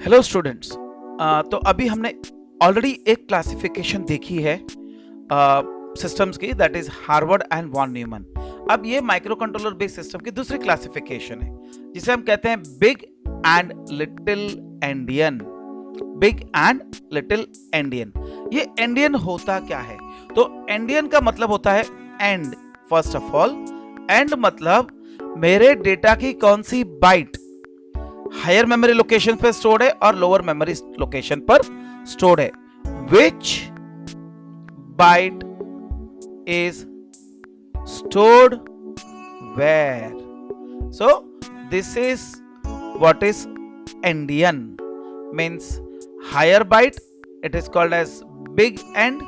Hello students. तो अभी हमने ऑलरेडी एक क्लासिफिकेशन देखी है सिस्टम्स की, that is Harvard and von Neumann. अब ये माइक्रो कंट्रोलर बेस्ड सिस्टम की दूसरी क्लासिफिकेशन है जिसे हम कहते हैं big and little endian. Big and little endian. ये एंडियन होता क्या है? तो एंडियन का मतलब होता है end. First of all, end मतलब मेरे डेटा की कौन सी बाइट हायर मेमोरी लोकेशन पर स्टोर्ड है और लोअर मेमोरी लोकेशन पर स्टोर्ड है। Which byte is stored where. So this is what is endian, means higher byte it is called as big end,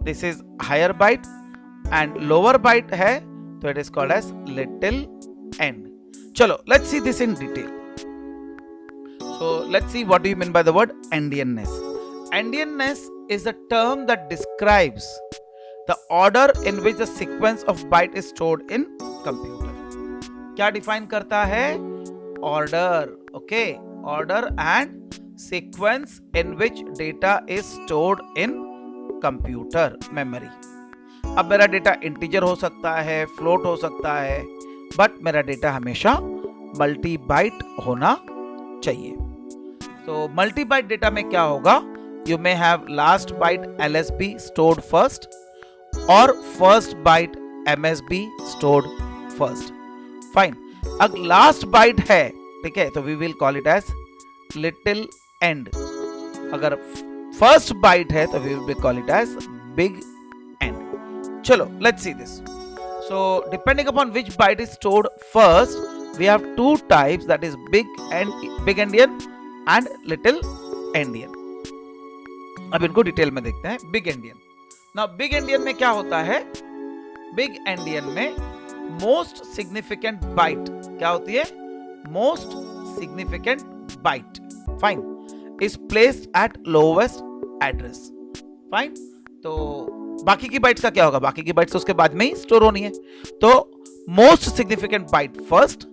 this is higher byte, and lower byte है तो it is called as little endian. चलो, let's see this in detail. So let's see what do you mean by the word endianness. Endianness is a term that describes the order in which the sequence of byte is stored in computer. क्या define करता है? Order, okay? Order and sequence in which data is stored in computer memory. अब मेरा data integer हो सकता है, float हो सकता है, बट मेरा डेटा हमेशा मल्टी बाइट होना चाहिए। तो मल्टी बाइट डेटा में क्या होगा? You may have last byte LSB stored first और first byte MSB stored first. Fine. अगर लास्ट बाइट है, ठीक है, तो we will call it as little end. अगर फर्स्ट बाइट है तो we will call it as big end. चलो, let's see this. So depending upon which byte is stored first, we have two types, that is big endian and little endian. अब इनको detail में देखते हैं. Big endian. Now big endian में क्या होता है? बिग एंडियन में मोस्ट सिग्निफिकेंट बाइट क्या होती है? Most significant byte, fine, is placed at lowest address. Fine. तो बाकी की बाइट्स का क्या होगा? बाकी की बाइट्स उसके बाद में ही स्टोर होनी है. तो मोस्ट सिग्निफिकेंट बाइट फर्स्ट,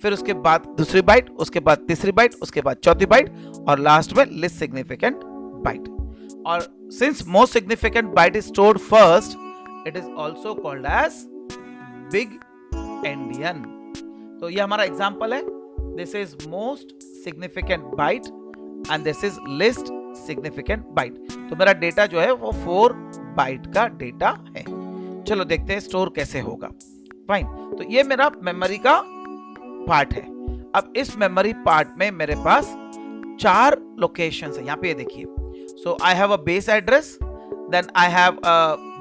फिर उसके बाद दूसरी बाइट, उसके बाद तीसरी बाइट, उसके बाद चौथी बाइट, और लास्ट में लिस्ट सिग्निफिकेंट बाइट. और since most significant byte is stored first, it is also called as big endian. तो ये हमारा एग्जाम्पल है. This is most significant byte and this is least significant byte. तो मेरा data जो है वो 4 बाइट का डेटा है. चलो देखते हैं स्टोर कैसे होगा. फाइन. तो ये मेरा मेमोरी का पार्ट है. अब इस मेमोरी पार्ट में मेरे पास 4 लोकेशंस है. यहाँ पे ये देखिए. So I have a base address, then I have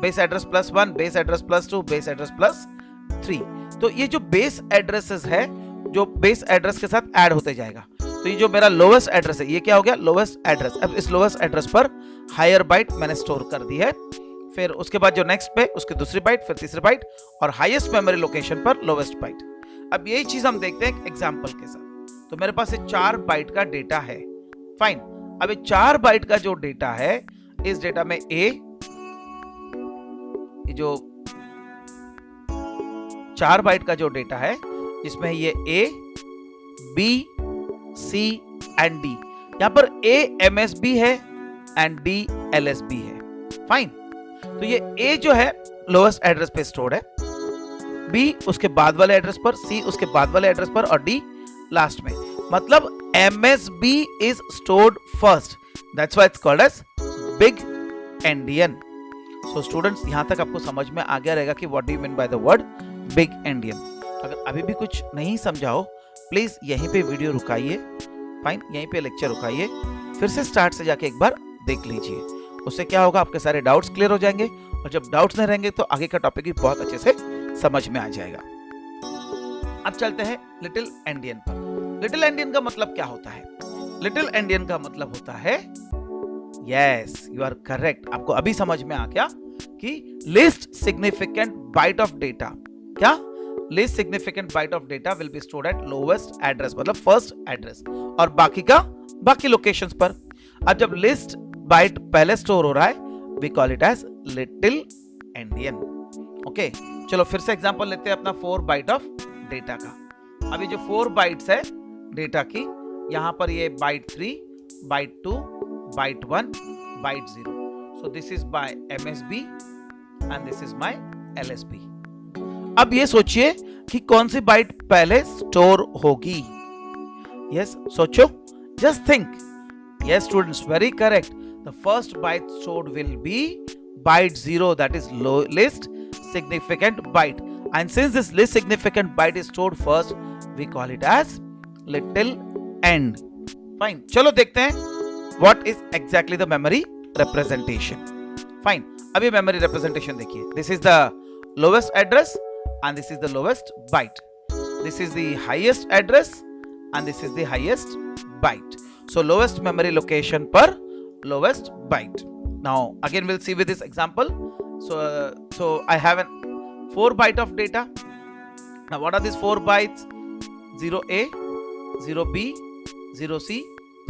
base address +1, base address +2, base address +3. तो ये जो बेस एड्रेसेस है, जो बेस एड्रेस के साथ ऐड होते जाएगा. तो ये जो मेरा लोवेस्ट एड्रेस है, ये क्या हो गया? Lowest address. अब इस लोवेस्ट एड्रेस पर हायर बाइट मैंने स्टोर कर दी है. फिर उसके बाद जो नेक्स्ट पे, उसकी दूसरी बाइट, फिर तीसरी बाइट, और हाईएस्ट मेमोरी लोकेशन पर लोवेस्ट बाइट. अब यही चीज हम देखते हैं एग्जांपल के साथ. तो मेरे पास ये 4 बाइट का डेटा है. फाइन. अब ये 4 बाइट का जो डेटा है, इस डेटा में ए, जो 4 बाइट का जो डेटा है, जिसमें ये ए, बी, सी एंड डी. यहां पर ए MSB है एंड डी LSB है. फाइन. तो ये ए जो है लोएस्ट एड्रेस पे स्टोर्ड है, बी उसके बाद वाले एड्रेस पर, सी उसके बाद वाले एड्रेस पर, और डी लास्ट में. मतलब MSB is stored first. That's why it's called as big endian. So students, यहां तक आपको समझ में आ गया रहेगा कि what do you mean by the word big endian. अगर अभी भी कुछ नहीं समझा हो, प्लीज यहीं पे वीडियो रुकाइए. फाइन. यहीं पे लेक्चर रुकाइए, फिर से स्टार्ट से जाके एक बार देख लीजिए. उससे क्या होगा? आपके सारे डाउट्स क्लियर हो जाएंगे, और जब डाउट्स नहीं रहेंगे तो आगे का टॉपिक भी बहुत अच्छे से समझ में आ जाएगा. अब चलते हैं लिटिल एंडियन पर. लिटिल एंडियन का मतलब क्या होता है? लिटिल एंडियन का मतलब होता है, यस यू आर करेक्ट, आपको अभी समझ में आ गया कि least significant byte of data. क्या? Least significant byte of data will be stored at lowest address, मतलब फर्स्ट एड्रेस, और बाकी का बाकी लोकेशंस पर. अब जब लिस्ट बाइट पहले स्टोर हो रहा है, we call it as little endian. Okay. चलो फिर से एग्जांपल लेते हैं अपना 4 बाइट ऑफ डेटा का. अभी जो 4 बाइट्स है डेटा की, यहाँ पर ये byte 3, byte 2, byte 1, byte 0. So this is by MSB and this is my LSB. अब ये सोचिए कि कौन सी बाइट पहले स्टोर होगी. यस, सोचो, just think. Yes students, very correct. The first byte stored will be byte 0, that is least significant byte, and since this least significant byte is stored first, we call it as little end. Fine, चलो देखते हैं what is exactly the memory representation. Fine, अभी memory representation देखिए. This is the lowest address and this is the lowest byte. This is the highest address and this is the highest byte. So lowest memory location per lowest byte. Now again we'll see with this example. So I have a 4 byte of data. Now what are these 4 bytes? 0A, 0B, 0C,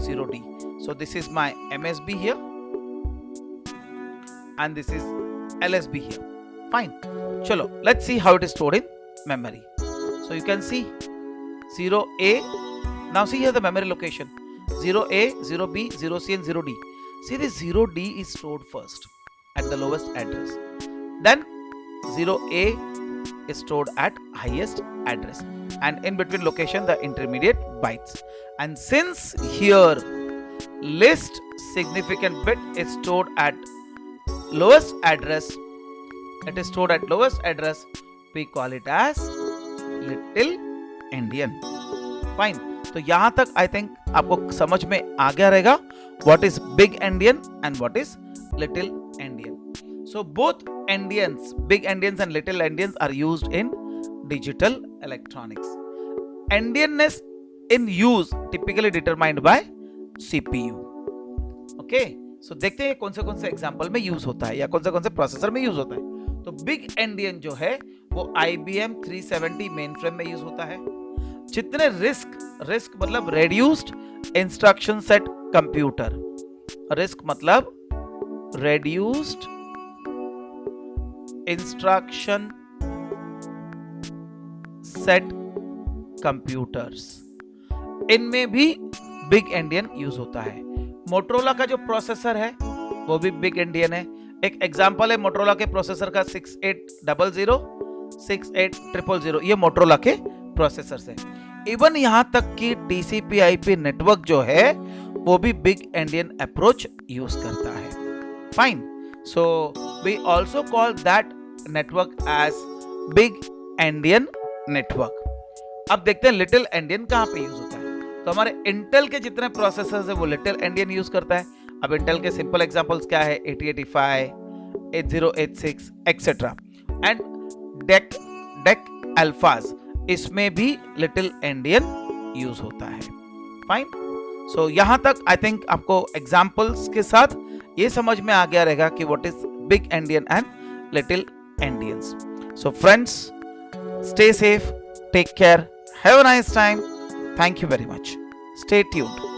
0D. So this is my MSB here and this is LSB here. Fine. Chalo, let's see how it is stored in memory. So you can see 0A. Now see here the memory location. 0A, 0B, 0C and 0D. See, the 0D is stored first at the lowest address. Then 0A is stored at highest address, and in between location the intermediate bytes. And since here least significant bit is stored at lowest address, it is stored at lowest address, we call it as little endian. Fine. तो यहां तक I think आपको समझ में आ गया रहेगा what is big endian and what is little endian. So both endians, big endians and little endians, are used in digital electronics. Endianness in use typically determined by CPU. Okay, so देखते हैं कौन से example में use होता है या कौन से प्रोसेसर में यूज होता है. तो बिग एंडियन जो है वो IBM 370 मेन फ्रेम में यूज होता है. जितने रिस्क मतलब reduced instruction set computer, risk मतलब रेड्यूस्ड इंस्ट्रक्शन सेट कंप्यूटर्स, इनमें भी बिग एंडियन यूज होता है. मोटरोला का जो प्रोसेसर है वो भी बिग एंडियन है. एक एग्जांपल है मोटरोला के प्रोसेसर का 6800, 68000. ये मोटरोला के प्रोसेसर से. इवन यहां तक कि TCP/IP नेटवर्क जो है वो भी बिग एंडियन अप्रोच यूज करता है. Fine. So we also call that network as big endian network. अब देखते हैं लिटिल एंडियन कहां पे यूज होता है. तो हमारे इंटेल के जितने प्रोसेसर्स है वो लिटिल एंडियन यूज करता है. अब इंटेल के सिंपल एग्जांपल्स क्या है? 8085, 8086 एक्सेट्रा. एंड डेक अल्फाज, इसमें भी लिटिल एंडियन यूज होता है. फाइन. सो यहां तक आई थिंक आपको एग्जांपल्स के साथ ये समझ में आ गया रहेगा कि what is big endian and little endians. So friends, stay safe, take care, have a nice time. Thank you very much. Stay tuned.